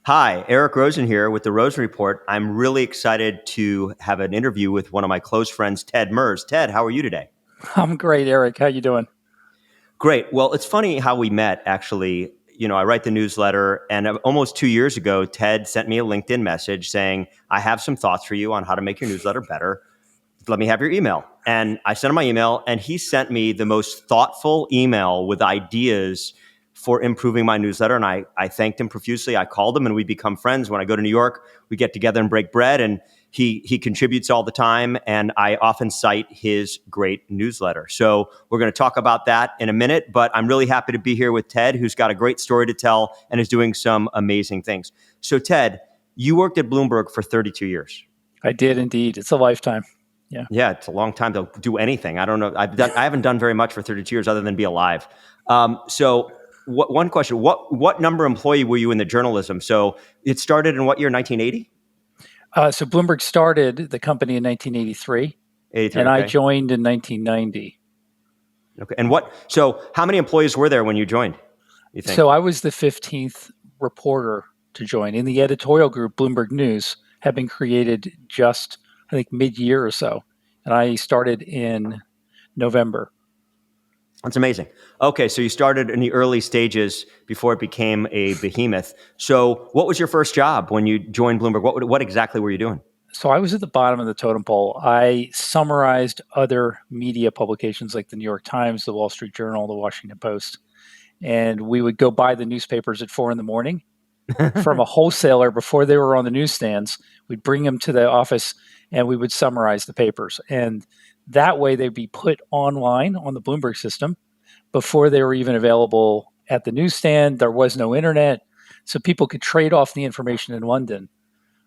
Hi, Eric Rosen here with the Rosen Report. I'm really excited to have an interview with one of my close friends, Ted Mers. Ted, how are you today? I'm great, Eric. How you doing? Great. Well, it's funny how we met, actually. I write the newsletter, and almost 2 years ago, Ted sent me a LinkedIn message saying, I have some thoughts for you on how to make your newsletter better. Let me have your email. And I sent him my email, and he sent me the most thoughtful email with ideas for improving my newsletter. And I thanked him profusely. I called him, and we become friends. When I go to New York, we get together and break bread. And he contributes all the time, and I often cite his great newsletter. So we're going to talk about that in a minute, but I'm really happy to be here with Ted, who's got a great story to tell and is doing some amazing things. So Ted, you worked at Bloomberg for 32 years. I did indeed. It's a lifetime. Yeah. Yeah, it's a long time to do anything. I don't know. I haven't done very much for 32 years other than be alive. One question: what number employee were you in the journalism? So it started in what year? 1980? So Bloomberg started the company in 1983, 83. and I Okay. joined in 1990. Okay. And so how many employees were there when you joined, you think? So I was the 15th reporter to join. In the editorial group, Bloomberg News had been created just, I think, mid-year or so, and I started in November. That's amazing. Okay, so you started in the early stages before it became a behemoth. So what was your first job when you joined Bloomberg? What exactly were you doing? So I was at the bottom of the totem pole. I summarized other media publications like the New York Times, the Wall Street Journal, the Washington Post, and we would go buy the newspapers at 4 a.m. from a wholesaler before they were on the newsstands. We'd bring them to the office and we would summarize the papers. And that way they'd be put online on the Bloomberg system before they were even available at the newsstand. There was no internet, so people could trade off the information in London.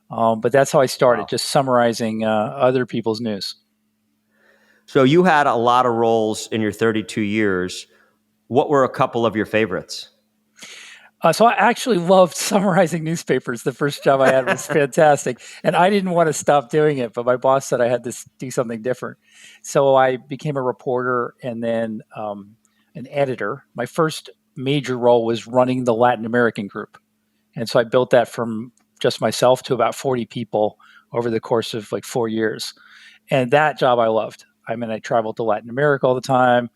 But that's how I started, Wow. just summarizing other people's news. So you had a lot of roles in your 32 years. What were a couple of your favorites? So I actually loved summarizing newspapers. The first job I had was fantastic, and I didn't want to stop doing it, but my boss said I had to do something different. So I became a reporter and then an editor. My first major role was running the Latin American group, and so I built that from just myself to about 40 people over the course of like 4 years, and that job I loved. I mean, I traveled to Latin America all the time.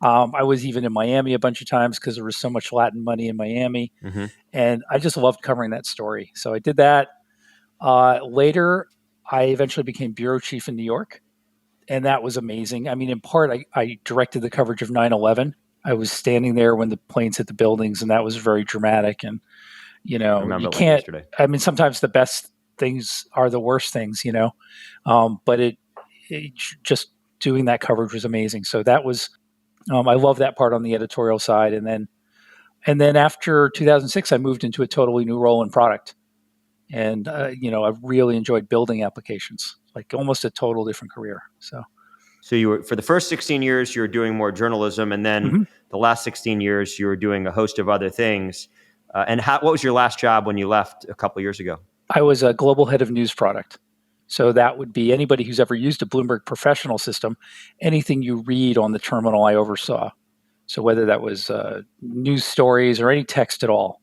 I was even in Miami a bunch of times because there was so much Latin money in Miami. Mm-hmm. And I just loved covering that story. So I did that. Later, I eventually became bureau chief in New York. And that was amazing. I mean, in part, I directed the coverage of 9/11. I was standing there when the planes hit the buildings, and that was very dramatic. And, I you remember it like can't, yesterday. I mean, sometimes the best things are the worst things, but it just doing that coverage was amazing. So that was, I love that part on the editorial side. And then after 2006, I moved into a totally new role in product. And, I really enjoyed building applications, like almost a total different career. So you were, for the first 16 years, you were doing more journalism, and then Mhm. the last 16 years, you were doing a host of other things. What was your last job when you left a couple of years ago? I was a global head of news product. So that would be anybody who's ever used a Bloomberg professional system, anything you read on the terminal I oversaw. So whether that was news stories or any text at all,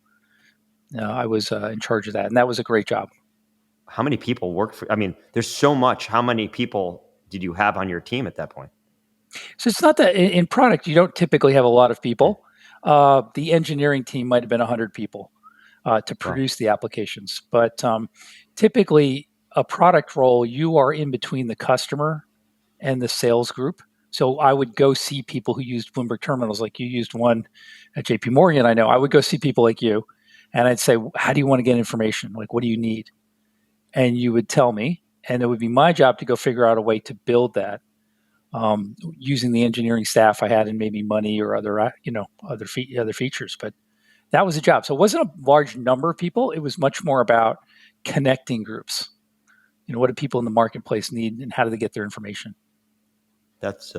I was in charge of that. And that was a great job. How many people work for? I mean, there's so much. How many people did you have on your team at that point? So it's not that in product you don't typically have a lot of people. The engineering team might have been 100 people to Well, produce the applications, but typically a product role you are in between the customer and the sales group. So I would go see people who used Bloomberg terminals, like you used one at J.P. Morgan. I know I would go see people like you, and I'd say, "How do you want to get information? Like, what do you need?" And you would tell me, and it would be my job to go figure out a way to build that using the engineering staff I had and maybe money or other, other features. But that was a job. So it wasn't a large number of people. It was much more about connecting groups. What do people in the marketplace need and how do they get their information? that's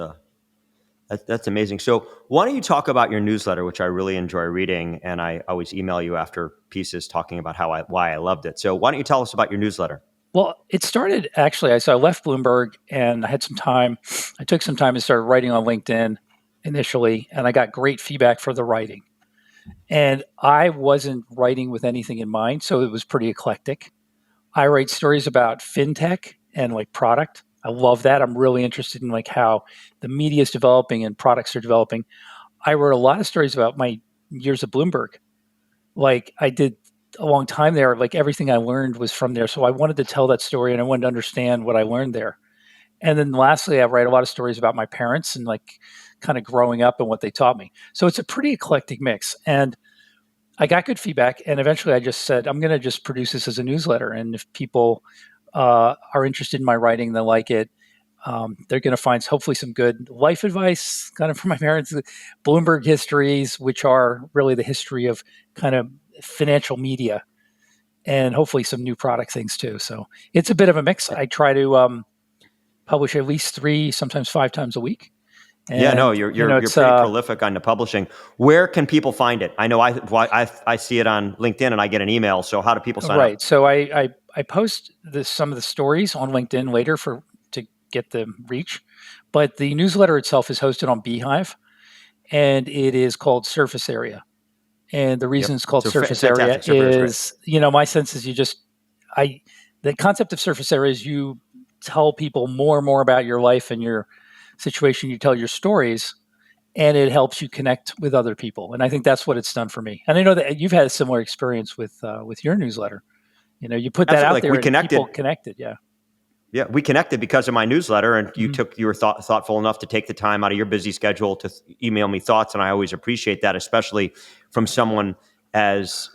that's amazing. So why don't you talk about your newsletter, which I really enjoy reading, and I always email you after pieces talking about why I loved it. So why don't you tell us about your newsletter? Well, it started actually. So I left Bloomberg and I had some time. I took some time and started writing on LinkedIn initially, and I got great feedback for the writing. And I wasn't writing with anything in mind, so it was pretty eclectic. I write stories about fintech and like product. I love that. I'm really interested in like how the media is developing and products are developing. I wrote a lot of stories about my years at Bloomberg. Like I did a long time there. Like everything I learned was from there. So I wanted to tell that story and I wanted to understand what I learned there. And then lastly, I write a lot of stories about my parents and like kind of growing up and what they taught me. So it's a pretty eclectic mix. And I got good feedback. And eventually I just said, I'm going to just produce this as a newsletter. And if people are interested in my writing, they like it. They're going to find hopefully some good life advice kind of from my parents, Bloomberg histories, which are really the history of kind of financial media, and hopefully some new product things too. So it's a bit of a mix. I try to publish at least 3, sometimes 5 times a week. Yeah, no, And, you're it's, pretty prolific on the publishing. Where can people find it? I know I see it on LinkedIn and I get an email. So how do people sign right. up? So I post some of the stories on LinkedIn later to get the reach, but the newsletter itself is hosted on Beehive, and it is called Surface Area. And the reason Yep. it's called So surface area fantastic. Surfer is great. is, my sense is I, the concept of surface area is you tell people more and more about your life and your situation. You tell your stories, and it helps you connect with other people. And I think that's what it's done for me. And I know that you've had a similar experience with your newsletter. You put that Absolutely. out Like there we and people connected. connected. Yeah. Yeah, we connected because of my newsletter, and Mhm. you were thoughtful enough to take the time out of your busy schedule to email me thoughts, and I always appreciate that, especially from someone as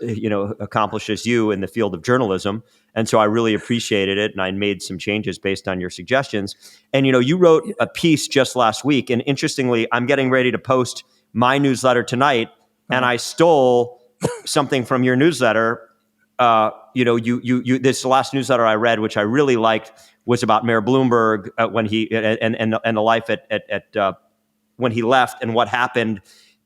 accomplished as you in the field of journalism. And so I really appreciated it, and I made some changes based on your suggestions. And you wrote a piece just last week, and interestingly, I'm getting ready to post my newsletter tonight, and Uh, I stole something from your newsletter. This last newsletter I read, which I really liked, was about Mayor Bloomberg when he and the life at when he left and what happened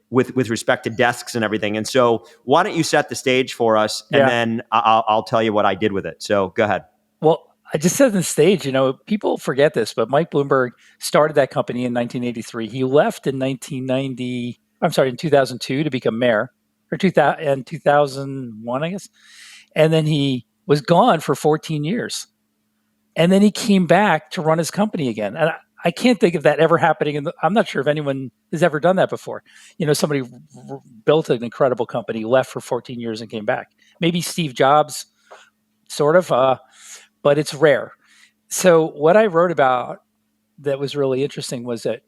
with respect to desks and everything. And so, why don't you set the stage for us, and yeah. then I'll tell you what I did with it. So, go ahead. Well, I just said on the stage, people forget this, but Mike Bloomberg started that company in 1983. He left in 1990, I'm sorry, in 2002 to become mayor, or 2000, and 2001, I guess. And then he was gone for 14 years. And then he came back to run his company again. And I can't think of that ever happening. I'm not sure if anyone has ever done that before. Somebody built an incredible company, left for 14 years and came back. Maybe Steve Jobs, sort of, but it's rare. So what I wrote about that was really interesting was that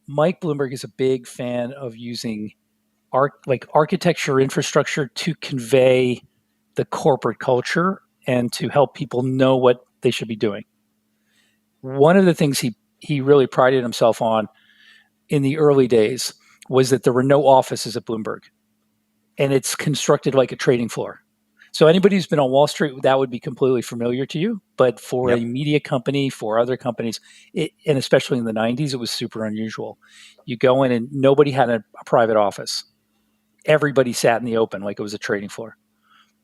Mike Bloomberg is a big fan of using architecture infrastructure to convey the corporate culture and to help people know what they should be doing. One of the things he really prided himself on in the early days was that there were no offices at Bloomberg, and it's constructed like a trading floor. So anybody who's been on Wall Street, that would be completely familiar to you. But for a Yep. media company, for other companies, and especially in the 90s, it was super unusual. You go in and nobody had a private office. Everybody sat in the open like it was a trading floor.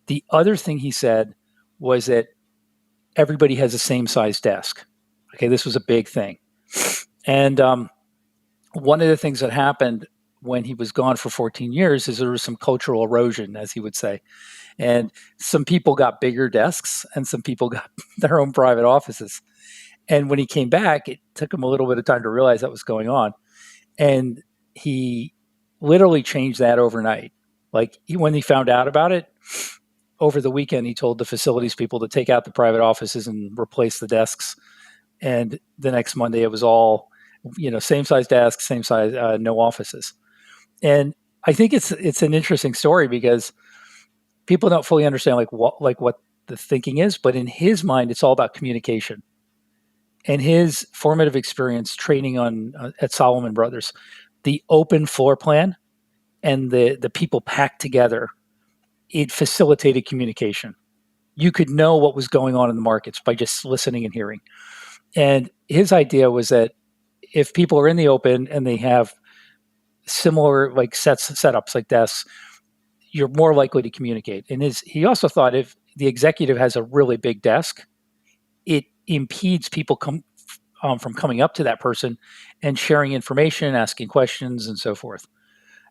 The other thing he said was that everybody has the same size desk. Okay, this was a big thing. And one of the things that happened when he was gone for 14 years is there was some cultural erosion, as he would say. And some people got bigger desks and some people got their own private offices. And when he came back, it took him a little bit of time to realize that was going on. And he literally changed that overnight. Like when he found out about it over the weekend, he told the facilities people to take out the private offices and replace the desks. And the next Monday, it was all, same size desks, same size, no offices. And I think it's an interesting story because people don't fully understand what the thinking is, but in his mind, it's all about communication. And his formative experience training on at Solomon Brothers, the open floor plan and the people packed together, it facilitated communication. You could know what was going on in the markets by just listening and hearing. And his idea was that if people are in the open and they have similar like setups like desks, you're more likely to communicate. And he also thought if the executive has a really big desk, it impedes people from coming up to that person and sharing information, asking questions, and so forth.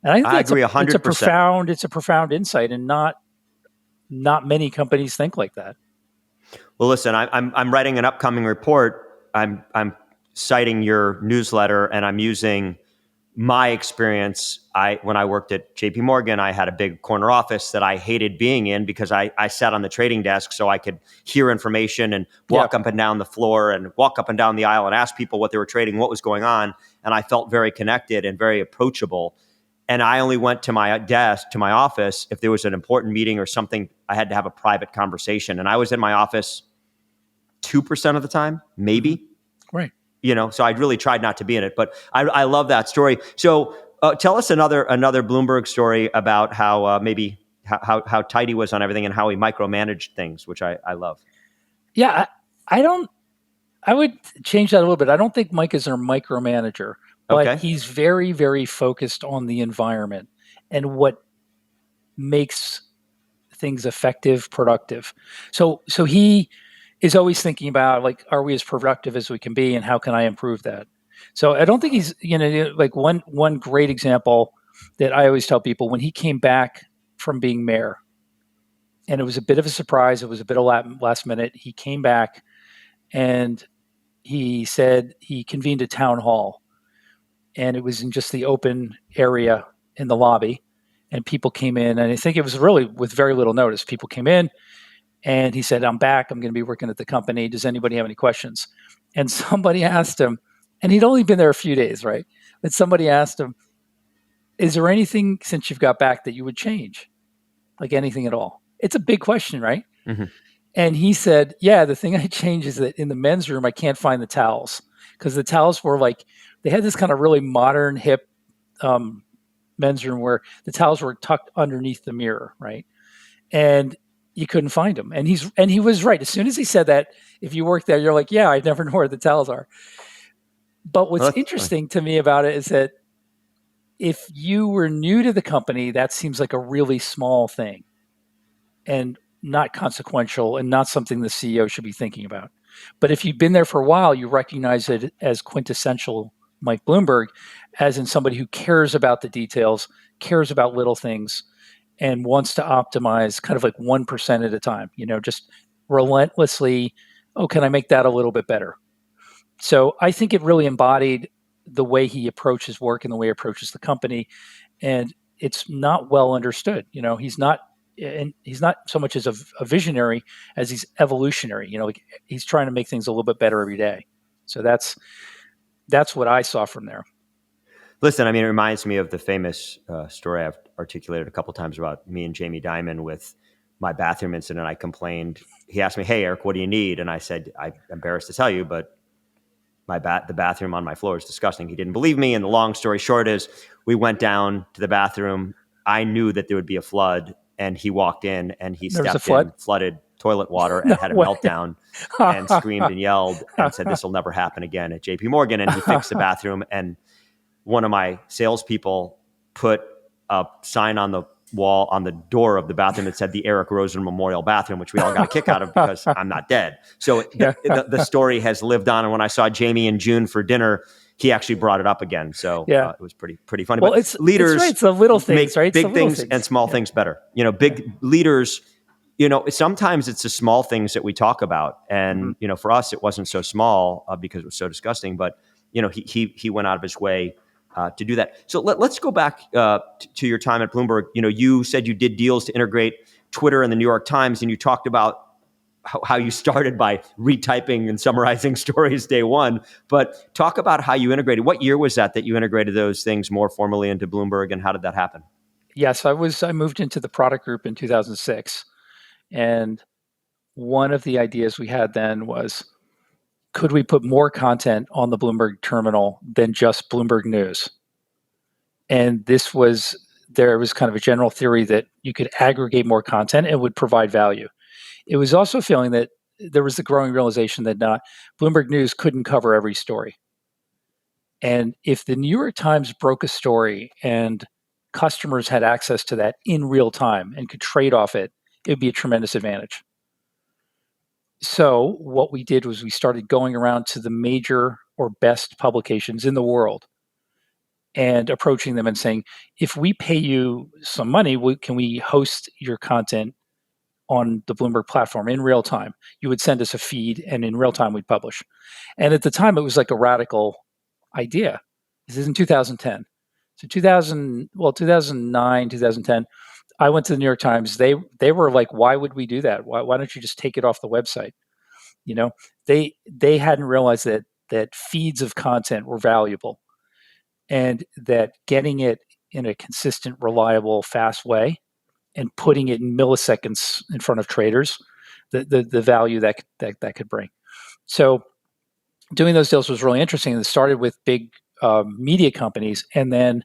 And I think I agree it's a 100%. profound insight, and not many companies think like that. Well, listen, I'm writing an upcoming report. I'm citing your newsletter, and I'm using my experience. When I worked at J.P. Morgan, I had a big corner office that I hated being in because I sat on the trading desk so I could hear information and Yeah. walk up and down the floor and walk up and down the aisle and ask people what they were trading, what was going on, and I felt very connected and very approachable. And I only went to my desk, to my office, if there was an important meeting or something I had to have a private conversation. And I was in my office 2% of the time, Hmm. maybe. Right. So I really tried not to be in it. But I love that story. So tell us another Bloomberg story about how maybe how tight he was on everything and how he micromanaged things, which I love. Yeah. I don't. I would change that a little bit. I don't think Mike is a micromanager, but Okay. he's very, very focused on the environment and what makes things effective, productive. So he is always thinking about, like, are we as productive as we can be, and how can I improve that? So I don't think he's, like, one great example that I always tell people, when he came back from being mayor, and it was a bit of a surprise. It was a bit of last minute. He came back and he said he convened a town hall, and it was in just the open area in the lobby, and people came in, and I think it was really with very little notice. People came in, and he said, I'm back. I'm going to be working at the company. Does anybody have any questions? And somebody asked him, and he'd only been there a few days, right? But somebody asked him, is there anything since you've got back that you would change? Like anything at all? It's a big question, right? Hmm. And he said, yeah, the thing I changed is that in the men's room, I can't find the towels, because the towels were like, they had this kind of really modern, hip um, men's room where the towels were tucked underneath the mirror, right? And you couldn't find them. And he was right. As soon as he said that, if you work there, you're like, yeah, I never know where the towels are. But Well, what's that's funny. interesting to me about it is that if you were new to the company, that seems like a really small thing and not consequential and not something the CEO should be thinking about. But if you've been there for a while, you recognize it as quintessential Mike Bloomberg, as in somebody who cares about the details, cares about little things, and wants to optimize kind of like 1% at a time, just relentlessly. Oh, can I make that a little bit better? So I think it really embodied the way he approaches work and the way he approaches the company. And it's not well understood. He's not so much as a visionary as he's evolutionary. Like, he's trying to make things a little bit better every day. So that's what I saw from there. Listen, I mean, it reminds me of the famous story I've articulated a couple times about me and Jamie Dimon with my bathroom incident. I complained. He asked me, "Hey, Eric, what do you need?" And I said, "I'm embarrassed to tell you, but the bathroom on my floor is disgusting." He didn't believe me. And the long story short is, we went down to the bathroom. I knew that there would be a flood, and he walked in and he There was a stepped flood. in, flooded toilet water, No and had a way. meltdown and screamed and yelled and said, "This will never happen again" at J.P. Morgan. And he fixed the bathroom. And one of my salespeople put a sign on the wall on the door of the bathroom that said the Eric Rosen Memorial Bathroom, which we all got a kick out of because I'm not dead. So Yeah. the story has lived on. And when I saw Jamie in June for dinner, he actually brought it up again. So Yeah. it was pretty funny. Well, But it's right. leaders It's the little things, right? make It's the big little things and things. small Yeah. things better. Yeah. Big leaders, sometimes it's the small things that we talk about. Mm-hmm. And, for us, it wasn't so small because it was so disgusting. But, he went out of his way to do that. So let's go back to your time at Bloomberg. You said you did deals to integrate Twitter and the New York Times, and you talked about how you started by retyping and summarizing stories day one. But talk about how you integrated. What year was that you integrated those things more formally into Bloomberg, and how did that happen? Yes, I moved into the product group in 2006, and one of the ideas we had then was, could we put more content on the Bloomberg terminal than just Bloomberg News? And there was kind of a general theory that you could aggregate more content and would provide value. It was also a feeling that there was the growing realization that Bloomberg News couldn't cover every story. And if the New York Times broke a story and customers had access to that in real time and could trade off it, it would be a tremendous advantage. So what we did was we started going around to the major or best publications in the world and approaching them and saying, if we pay you some money, can we host your content on the Bloomberg platform in real time? You would send us a feed, and in real time we'd publish. And at the time, it was like a radical idea. This is in 2010. So 2009, 2010, I went to the New York Times. They were like, why would we do that? Why don't you just take it off the website? You know, they hadn't realized that feeds of content were valuable, and that getting it in a consistent, reliable, fast way and putting it in milliseconds in front of traders, the value that could bring. So doing those deals was really interesting. It started with big media companies, and then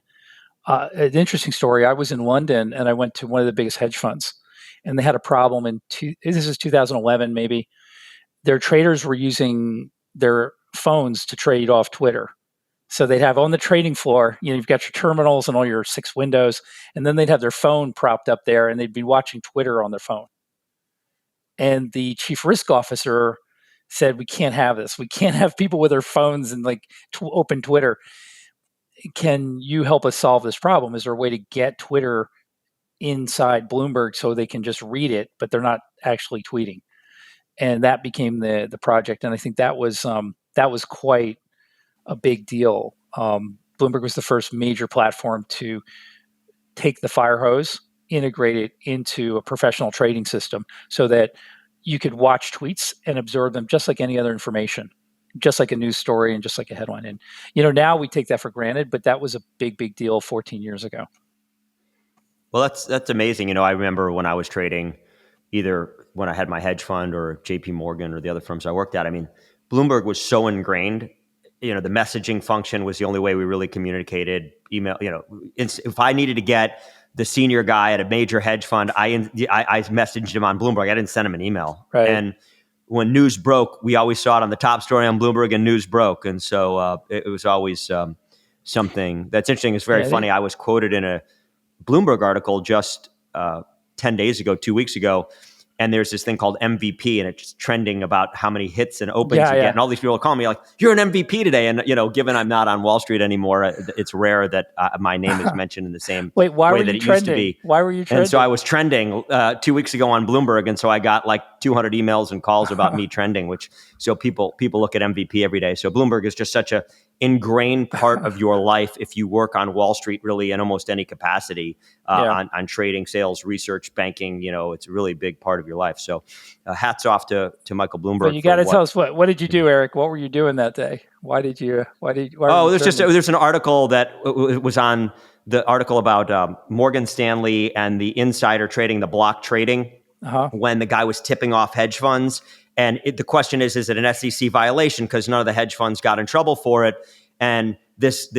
an interesting story. I was in London, and I went to one of the biggest hedge funds, and they had a problem this is 2011 maybe. Their traders were using their phones to trade off Twitter. So they'd have on the trading floor, you've got your terminals and all your 6 windows, and then they'd have their phone propped up there, and they'd be watching Twitter on their phone. And the chief risk officer said, "We can't have this. We can't have people with their phones and open Twitter. Can you help us solve this problem? Is there a way to get Twitter inside Bloomberg so they can just read it, but they're not actually tweeting?" And that became the project. And I think that was quite a big deal. Bloomberg was the first major platform to take the fire hose, integrate it into a professional trading system so that you could watch tweets and absorb them just like any other information, just like a news story and just like a headline. And, now we take that for granted, but that was a big, big deal 14 years ago. Well, that's amazing. I remember when I was trading, either when I had my hedge fund or JP Morgan or the other firms I worked at, Bloomberg was so ingrained. The messaging function was the only way we really communicated. Email, if I needed to get the senior guy at a major hedge fund, I messaged him on Bloomberg. I didn't send him an email. Right. And when news broke, we always saw it on the top story on Bloomberg, and news broke. And so it was always something that's interesting. It's very funny. I was quoted in a Bloomberg article just 10 days ago, 2 weeks ago, and there's this thing called MVP, and it's trending about how many hits and opens you get. And all these people are calling me like, "You're an MVP today." And, given I'm not on Wall Street anymore, it's rare that my name is mentioned in the same way that it trending? Used to be. Why were you trending? And so I was trending 2 weeks ago on Bloomberg, and so I got like 200 emails and calls about me trending, so people look at MVP every day. So Bloomberg is just such a ingrained part of your life if you work on Wall Street, really, in almost any capacity, on trading, sales, research, banking. It's a really big part of your life. So hats off to Michael Bloomberg. But you got to tell us what did you do, Eric? What were you doing that day? There's an article that was on the article about Morgan Stanley and the insider trading, the block trading, when the guy was tipping off hedge funds. And the question is it an SEC violation? Because none of the hedge funds got in trouble for it. And this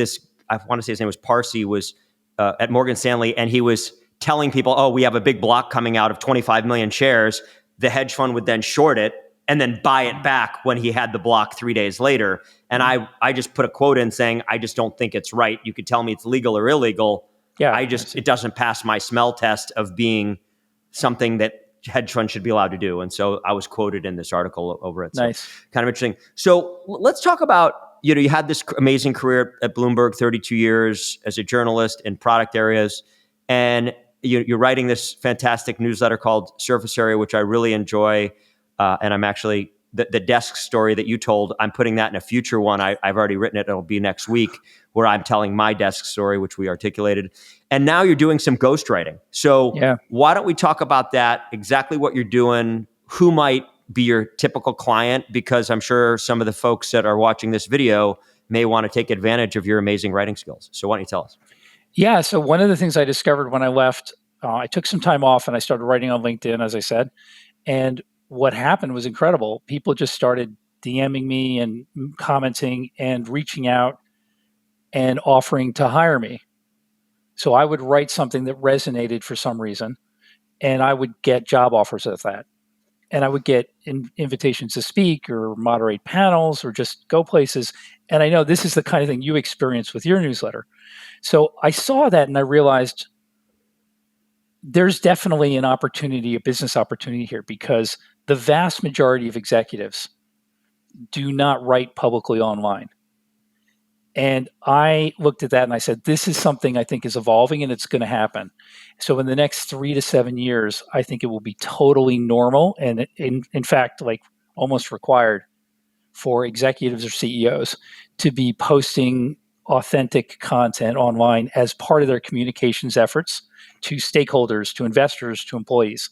I want to say his name was Parsi, was at Morgan Stanley, and he was telling people, "Oh, we have a big block coming out of 25 million shares." The hedge fund would then short it and then buy it back when he had the block 3 days later. And I just put a quote in saying, "I just don't think it's right. You could tell me it's legal or illegal. It doesn't pass my smell test of being something that hedge funds should be allowed to do." And so I was quoted in this article over it. So nice. Kind of interesting. So let's talk about, you had this amazing career at Bloomberg, 32 years as a journalist in product areas. And you're writing this fantastic newsletter called Surface Area, which I really enjoy. And I'm actually, the desk story that you told, I'm putting that in a future one. I've already written it. It'll be next week, where I'm telling my desk story, which we articulated. And now you're doing some ghostwriting. So why don't we talk about that, exactly what you're doing, who might be your typical client, because I'm sure some of the folks that are watching this video may want to take advantage of your amazing writing skills. So why don't you tell us? Yeah. So one of the things I discovered when I left, I took some time off and I started writing on LinkedIn, as I said. And what happened was incredible. People just started DMing me and commenting and reaching out and offering to hire me. So I would write something that resonated for some reason, and I would get job offers of that. And I would get invitations to speak or moderate panels or just go places. And I know this is the kind of thing you experience with your newsletter. So I saw that and I realized there's definitely an opportunity, a business opportunity here, because the vast majority of executives do not write publicly online. And I looked at that and I said, this is something I think is evolving and it's going to happen. So in the next 3 to 7 years, I think it will be totally normal and in fact, like almost required for executives or CEOs to be posting authentic content online as part of their communications efforts to stakeholders, to investors, to employees.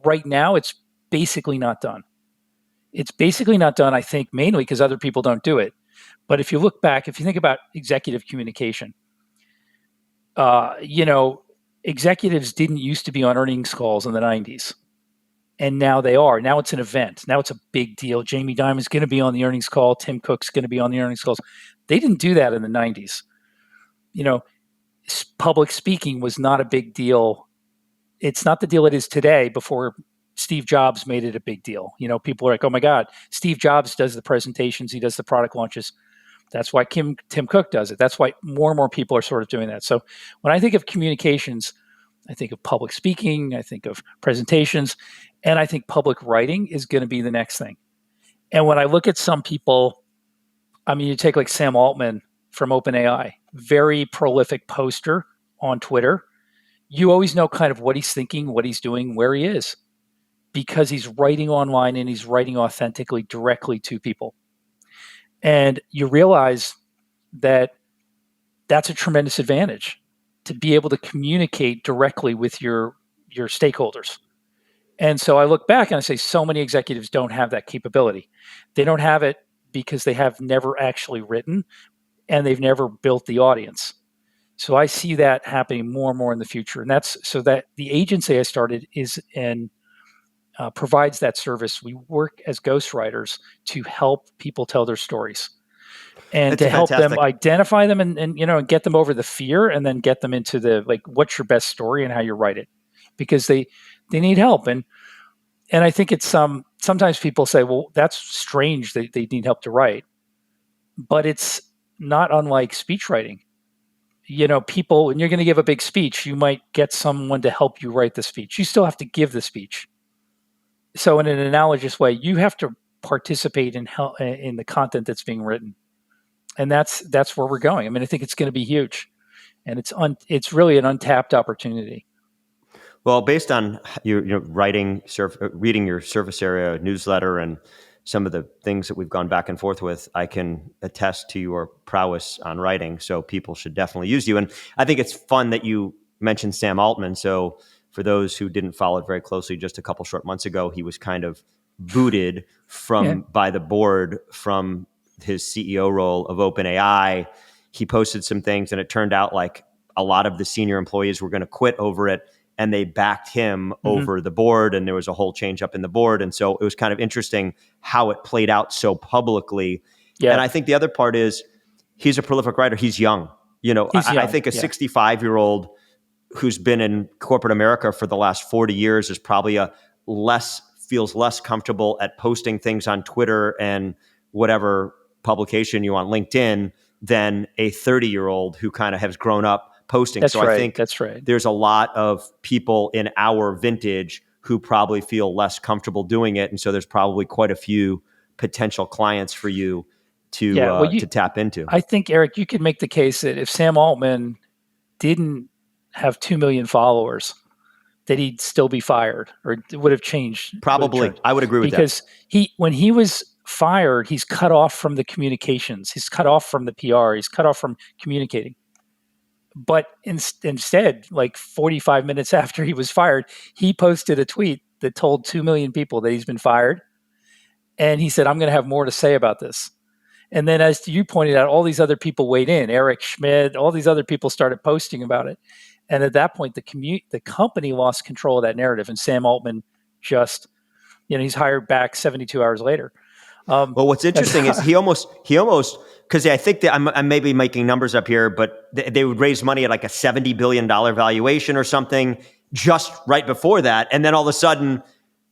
Right now, it's basically not done. It's basically not done, I think, mainly because other people don't do it. But if you look back, if you think about executive communication, you know, executives didn't used to be on earnings calls in the 90s. And now they are. Now it's an event. Now it's a big deal. Jamie Dimon's going to be on the earnings call. Tim Cook's going to be on the earnings calls. They didn't do that in the 90s. You know, public speaking was not a big deal. It's not the deal it is today before Steve Jobs made it a big deal. You know, people are like, oh my God, Steve Jobs does the presentations, he does the product launches. That's why Tim Cook does it. That's why more and more people are sort of doing that. So when I think of communications, I think of public speaking, I think of presentations, and I think public writing is going to be the next thing. And when I look at some people, I mean, you take like Sam Altman from OpenAI, very prolific poster on Twitter. You always know kind of what he's thinking, what he's doing, where he is, because he's writing online and he's writing authentically directly to people. And you realize that that's a tremendous advantage to be able to communicate directly with your stakeholders. And so I look back and I say so many executives don't have that capability. They don't have it because they have never actually written and they've never built the audience. So I see that happening more and more in the future. And that's so that the agency I started is and provides that service. We work as ghostwriters to help people tell their stories and It's to a help them fantastic. identify them and you know and get them over the fear and then get them into the like what's your best story and how you write it, because they need help. And I think it's sometimes people say, well, that's strange that they need help to write, but it's not unlike speech writing. You know, people, when you're going to give a big speech, you might get someone to help you write the speech. You still have to give the speech. So in an analogous way, you have to participate in the content that's being written, and that's where we're going. I mean, I think it's going to be huge, and it's really an untapped opportunity. Well, based on your reading your surface area newsletter and some of the things that we've gone back and forth with, I can attest to your prowess on writing. So people should definitely use you. And I think it's fun that you mentioned Sam Altman. So for those who didn't follow it very closely, just a couple short months ago, he was kind of booted Yeah. by the board from his CEO role of OpenAI. He posted some things, and it turned out like a lot of the senior employees were going to quit over it, and they backed him over the board, and there was a whole change up in the board. And so it was kind of interesting how it played out so publicly. Yeah. And I think the other part is he's a prolific writer. He's young. You know, He's I young. think a Yeah. 65-year-old who's been in corporate America for the last 40 years is probably feels less comfortable at posting things on Twitter and whatever publication you want, LinkedIn, than a 30-year-old who kind of has grown up posting. That's So right. I think That's right. there's a lot of people in our vintage who probably feel less comfortable doing it. And so there's probably quite a few potential clients for you Yeah. Well, to tap into. I think, Eric, you could make the case that if Sam Altman didn't have 2 million followers, that he'd still be fired or it would have changed. Probably. I would agree with that. Because when he was fired, he's cut off from the communications. He's cut off from the PR. He's cut off from communicating. But instead, like 45 minutes after he was fired, he posted a tweet that told 2 million people that he's been fired. And he said, I'm going to have more to say about this. And then, as you pointed out, all these other people weighed in. Eric Schmidt, all these other people started posting about it. And at that point, the company lost control of that narrative. And Sam Altman just, he's hired back 72 hours later. Well, what's interesting is he almost, because I think that I'm maybe making numbers up here, but they would raise money at like a $70 billion valuation or something just right before that. And then all of a sudden,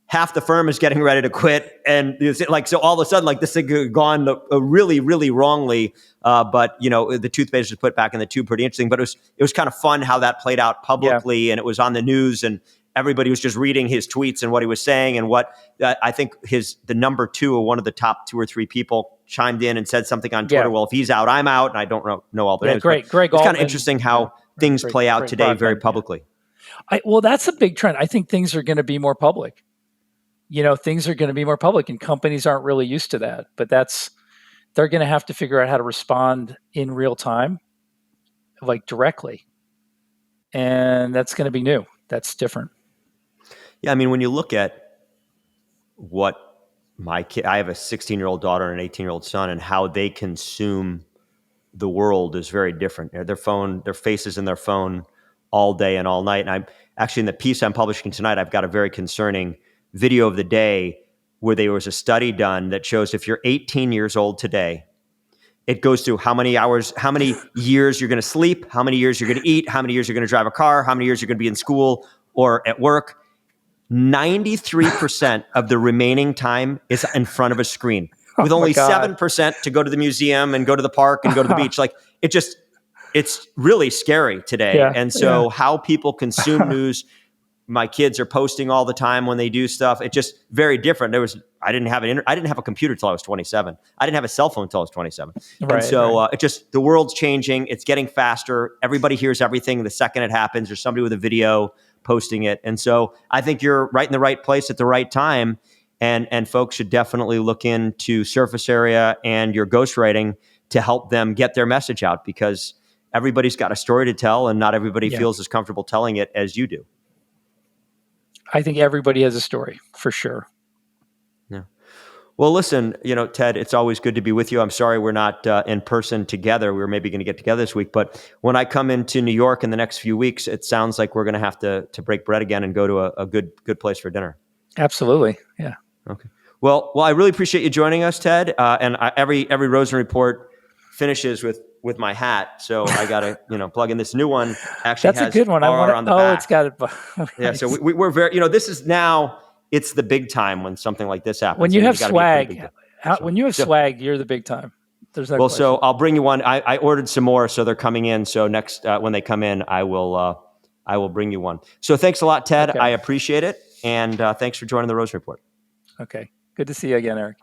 half the firm is getting ready to quit. And like, so all of a sudden, like this thing had gone really, really wrongly. But the toothpaste was put back in the tube. Pretty interesting. But it was kind of fun how that played out publicly, and it was on the news. And everybody was just reading his tweets and what he was saying, and what I think the number two, or one of the top 2 or 3 people, chimed in and said something on Twitter. Yeah. Well, if he's out, I'm out, and I don't know all the names. Greg It's kind of Altman. interesting how things play out Greg today Brockman, very publicly. Well, that's a big trend. I think things are going to be more public. Things are going to be more public, and companies aren't really used to that. But they're going to have to figure out how to respond in real time, like directly. And that's going to be new. That's different. Yeah, I mean, when you look at what my kid, I have a 16-year-old daughter and an 18-year-old son, and how they consume the world is very different. Their faces in their phone all day and all night. And I'm actually, in the piece I'm publishing tonight, I've got a very concerning video of the day where there was a study done that shows if you're 18 years old today, it goes through how many hours, how many years you're going to sleep, how many years you're going to eat, how many years you're going to drive a car, how many years you're going to be in school or at work. 93% of the remaining time is in front of a screen, with only 7% to go to the museum and go to the park and go to the beach. Like, it's really scary today. Yeah, and so how people consume news, my kids are posting all the time when they do stuff. It's just very different. I didn't have a computer till I was 27. I didn't have a cell phone till I was 27. And so it just, the world's changing. It's getting faster. Everybody hears everything the second it happens. There's somebody with a video posting it. And so I think you're right in the right place at the right time. And folks should definitely look into Surface Area and your ghostwriting to help them get their message out, because everybody's got a story to tell, and not everybody feels as comfortable telling it as you do. I think everybody has a story, for sure. Yeah. Well, listen, Ted, it's always good to be with you. I'm sorry we're not in person together. We were maybe going to get together this week, but when I come into New York in the next few weeks, it sounds like we're going to have to break bread again and go to a good place for dinner. Absolutely. Yeah. Okay. Well, I really appreciate you joining us, Ted. And every Rosen Report finishes with my hat, so I got to plug in this new one. Actually, that's a good one. On the back. It's got it. Nice. Yeah. So we're very. This is now. It's the big time when something like this happens. When you have swag, swag, you're the big time. There's no question. So I'll bring you one. I ordered some more, so they're coming in. So next, when they come in, I will bring you one. So thanks a lot, Ted. Okay. I appreciate it, and thanks for joining the Rosen Report. Okay. Good to see you again, Eric.